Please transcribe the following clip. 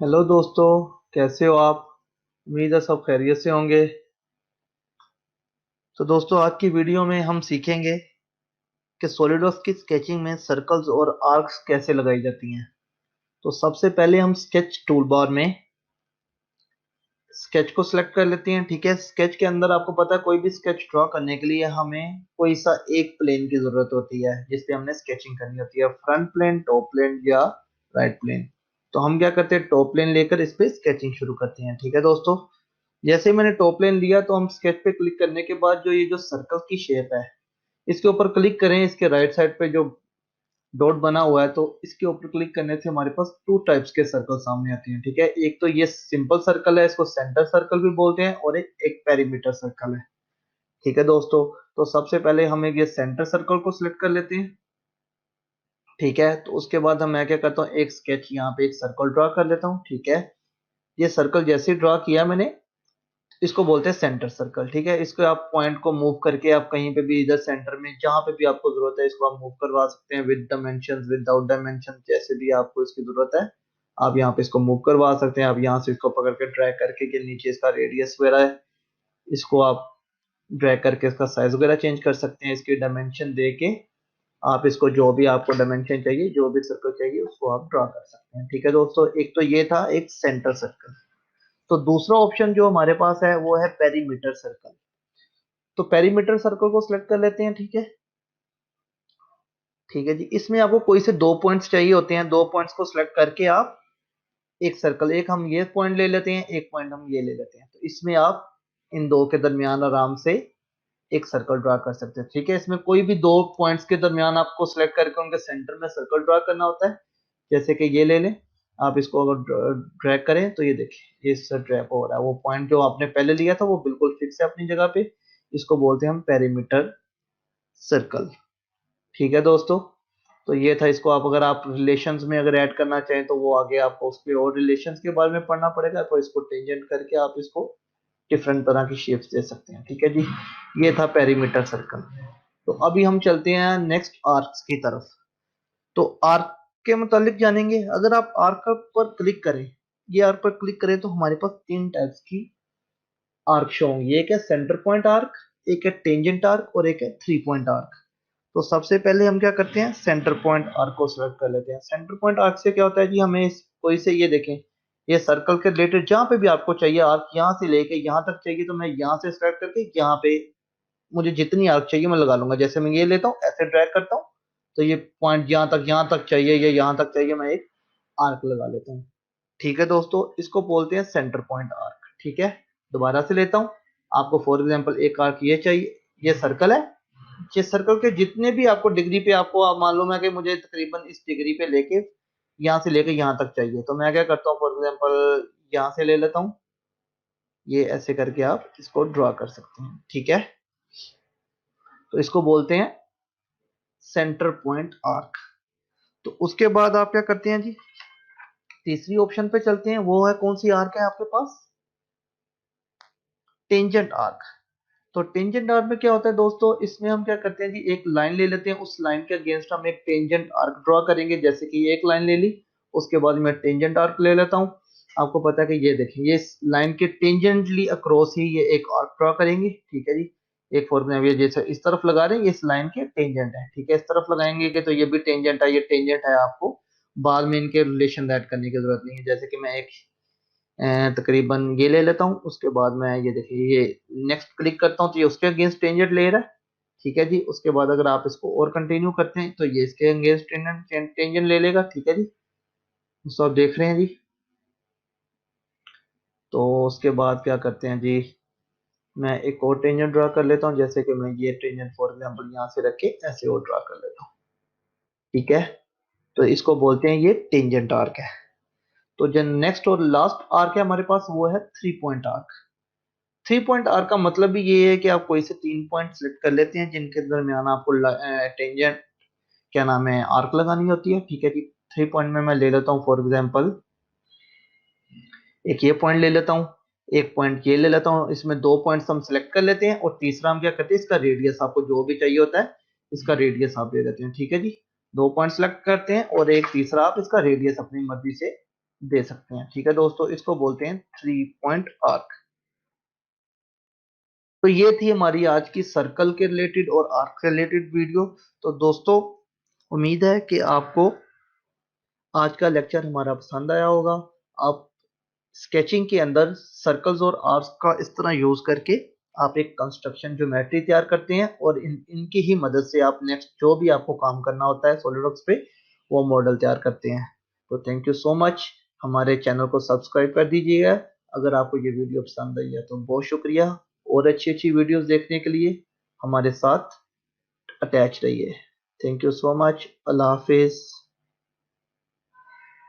Hello दोस्तों, कैसे हो आप। उम्मीद है सब खैरियत से होंगे। तो दोस्तों, आज की वीडियो में हम सीखेंगे कि सॉलिडवर्क्स की स्केचिंग में सर्कल्स और आर्क्स कैसे लगाई जाती हैं। तो सबसे पहले हम स्केच टूल बार में स्केच को सिलेक्ट कर लेते हैं। ठीक है, स्केच के अंदर आपको पता है कोई भी स्केच ड्रॉ करने के लिए हमें कोई सा एक प्लेन की जरूरत होती है जिसपे हमने स्केचिंग करनी होती है, फ्रंट प्लेन, टॉप प्लेन या राइट प्लेन। तो हम क्या करते हैं, टॉप प्लेन लेकर इस पे स्केचिंग शुरू करते हैं। ठीक है दोस्तों, जैसे ही मैंने टॉप लाइन लिया तो हम स्केच पे क्लिक करने के बाद जो ये जो सर्कल की शेप है इसके ऊपर क्लिक करें। इसके राइट साइड पे जो डॉट बना हुआ है तो इसके ऊपर क्लिक करने से हमारे पास टू टाइप्स के सर्कल सामने आते हैं। ठीक है, एक तो ये सिंपल सर्कल है, इसको सेंटर सर्कल भी बोलते हैं, और एक पेरीमीटर सर्कल है। ठीक है दोस्तों, तो सबसे पहले हम एक ये सेंटर सर्कल को सिलेक्ट कर लेते हैं। ठीक है, तो उसके बाद मैं क्या करता हूँ, एक स्केच यहाँ पे एक सर्कल ड्रॉ कर लेता हूँ। ठीक है, ये सर्कल जैसे ही ड्रॉ किया मैंने, इसको बोलते हैं सेंटर सर्कल। ठीक है, इसको आप पॉइंट को मूव करके आप कहीं पे भी इधर सेंटर में जहां पे भी आपको जरूरत है इसको आप मूव करवा सकते हैं, विद डायमेंशन विदाउट डायमेंशन, जैसे भी आपको इसकी जरूरत है आप यहाँ पे इसको मूव करवा सकते हैं। आप यहाँ से इसको पकड़ के ड्रैग करके कि नीचे इसका रेडियस वगैरह है इसको आप ड्रैग करके इसका साइज वगैरह चेंज कर सकते हैं, इसकी डायमेंशन दे के आप इसको जो भी आपको डायमेंशन चाहिए, जो भी सर्कल चाहिए उसको आप ड्रॉ कर सकते हैं। ठीक है दोस्तों, एक तो ये था एक सेंटर सर्कल। तो दूसरा ऑप्शन जो हमारे पास है वो है पेरीमीटर सर्कल। तो पेरीमीटर सर्कल को सिलेक्ट कर लेते हैं। ठीक है, ठीक है जी, इसमें आपको कोई से दो पॉइंट्स चाहिए होते हैं। दो पॉइंट्स को सिलेक्ट करके आप एक सर्कल, एक हम ये पॉइंट ले लेते हैं, एक पॉइंट हम ये ले लेते हैं। तो इसमें आप इन दो के दरमियान आराम से एक सर्कल ड्रा कर सकते हैं। ठीक है, इसमें कोई भी दो पॉइंट्स के दरमियान आपको सिलेक्ट करके उनके सेंटर में सर्कल ड्रा करना होता है। जैसे कि ये ले लें, आप इसको अगर ड्रैग करें तो ये देखिए इससे ड्रैग हो रहा है, वो पॉइंट जो आपने पहले लिया था वो बिल्कुल फिक्स है अपनी जगह पे। इसको बोलते हैं हम पेरीमीटर सर्कल। ठीक है दोस्तों, तो ये था। इसको आप अगर आप रिलेशंस में अगर ऐड करना चाहें तो वो आगे आपको उसके और रिलेशंस के बारे में पढ़ना पड़ेगा, तो इसको टेंजेंट करके आप इसको डिफरेंट तरह की शेप्स दे सकते हैं। ठीक है जी, ये था पेरीमीटर सर्कल। तो अभी हम चलते हैं नेक्स्ट आर्क्स की तरफ। तो आर्क के मुतालिक जानेंगे। अगर आप आर्क पर क्लिक करें, ये आर्क पर क्लिक करें तो हमारे पास तीन टाइप्स की आर्क शो होंगी। एक है सेंटर पॉइंट आर्क, एक है टेंजेंट आर्क और एक है थ्री पॉइंट आर्क। तो सबसे पहले हम क्या करते हैं, सेंटर पॉइंट आर्क को सिलेक्ट कर लेते हैं। सेंटर पॉइंट आर्क से क्या होता है जी, हमें कोई से ये देखें, ये सर्कल के रिलेटेड जहां पे भी आपको चाहिए आर्क, यहाँ से लेके यहाँ तक चाहिए तो मैं यहाँ से स्टार्ट करके यहाँ पे मुझे जितनी आर्क चाहिए मैं लगा लूंगा। जैसे मैं ये लेता हूँ, ऐसे ड्रैग करता हूँ तो ये पॉइंट यहाँ तक चाहिए, ये यहाँ तक चाहिए, मैं एक आर्क लगा लेता हूँ। ठीक है दोस्तों, इसको बोलते हैं सेंटर पॉइंट आर्क। ठीक है, दोबारा से लेता हूँ। आपको फॉर एग्जांपल एक आर्क ये चाहिए, ये सर्कल है, ये सर्कल के जितने भी आपको डिग्री पे आपको आप मालूम है कि मुझे तकरीबन इस डिग्री पे लेके यहाँ से लेके यहाँ तक चाहिए, तो मैं क्या करता हूँ, फॉर एग्जांपल यहाँ से ले लेता हूँ। ये ऐसे करके आप इसको ड्रॉ कर सकते हैं। ठीक है, तो इसको बोलते हैं सेंटर पॉइंट आर्क। तो उसके बाद आप क्या करते हैं जी, तीसरी ऑप्शन पे चलते हैं। वो है कौन सी आर्क है आपके पास, टेंजेंट आर्क। तो टेंजेंट आर्क में क्या होता है दोस्तों, इसमें हम क्या करते हैं जी, एक लाइन ले लेते हैं, उस लाइन के अगेंस्ट हम एक टेंजेंट आर्क ड्रॉ करेंगे। जैसे कि एक लाइन ले ली, उसके बाद मैं टेंजेंट आर्क ले लेता हूँ। आपको पता है कि ये देखिए, ये इस लाइन के टेंजेंटली अक्रॉस ही ये एक आर्क ड्रॉ करेंगे। ठीक है जी, एक फॉर एग्जाम्पल ये जैसे इस तरफ लगा रहे हैं, ये इस लाइन के टेंजेंट है। ठीक है, इस तरफ लगाएंगे कि तो ये भी टेंजेंट है, ये टेंजेंट है, आपको बाद में इनके रिलेशन ऐड करने की जरूरत नहीं है। जैसे कि मैं एक तकरीबन ये ले लेता हूँ, उसके बाद मैं ये देखिए ये नेक्स्ट क्लिक करता हूँ तो ये उसके अगेंस्ट टेंजेंट ले रहा है। ठीक है जी, उसके बाद अगर आप इसको और कंटिन्यू करते हैं तो ये इसके अगेंस्ट टेंजेंट ले लेगा। ठीक है जी, तो आप देख रहे हैं जी। तो उसके बाद क्या करते हैं जी, मैं एक और टेंजेंट ड्रा कर लेता हूँ। जैसे कि मैं ये टेंजेंट फॉर एग्जांपल यहाँ से रख के ऐसे और ड्रा कर लेता हूँ। ठीक है, तो इसको बोलते हैं ये टेंजेंट आर्क है। तो जो नेक्स्ट और लास्ट आर्क है हमारे पास वो है three point arc. Three point arc का मतलब भी ये है कि आप कोई से तीन पॉइंट सेलेक्ट कर लेते हैं जिनके दरमियान आपको टेंजेंट क्या नाम है आर्क लगानी होती है। ठीक है जी, थ्री पॉइंट में मैं ले लेता हूँ फॉर एग्जांपल एक ये पॉइंट ले लेता हूँ, एक पॉइंट ये ले लेता हूँ। इसमें दो पॉइंट्स हम सेलेक्ट कर लेते हैं और तीसरा हम क्या करते हैं, इसका रेडियस आपको जो भी चाहिए होता है इसका रेडियस आप दे देते हैं। ठीक है जी, दो पॉइंट सेलेक्ट करते हैं और एक तीसरा आप इसका रेडियस अपनी मर्जी से दे सकते हैं। ठीक है दोस्तों, इसको बोलते हैं 3 पॉइंट आर्क। तो ये थी हमारी आज की सर्कल के रिलेटेड और आर्क से रिलेटेड वीडियो। तो दोस्तों, उम्मीद है कि आपको आज का लेक्चर हमारा पसंद आया होगा। आप स्केचिंग के अंदर सर्कल्स और आर्क्स का इस तरह यूज करके आप एक कंस्ट्रक्शन ज्योमेट्री तैयार करते हैं, और इनकी ही मदद से आप नेक्स्ट जो भी आपको काम करना होता है सॉलिडवर्क्स पे, वो मॉडल तैयार करते हैं। तो थैंक यू सो मच। हमारे चैनल को सब्सक्राइब कर दीजिएगा। अगर आपको ये वीडियो पसंद आई है तो बहुत शुक्रिया। और अच्छी अच्छी वीडियोस देखने के लिए हमारे साथ अटैच रहिए। Thank you so much. Allah Hafiz.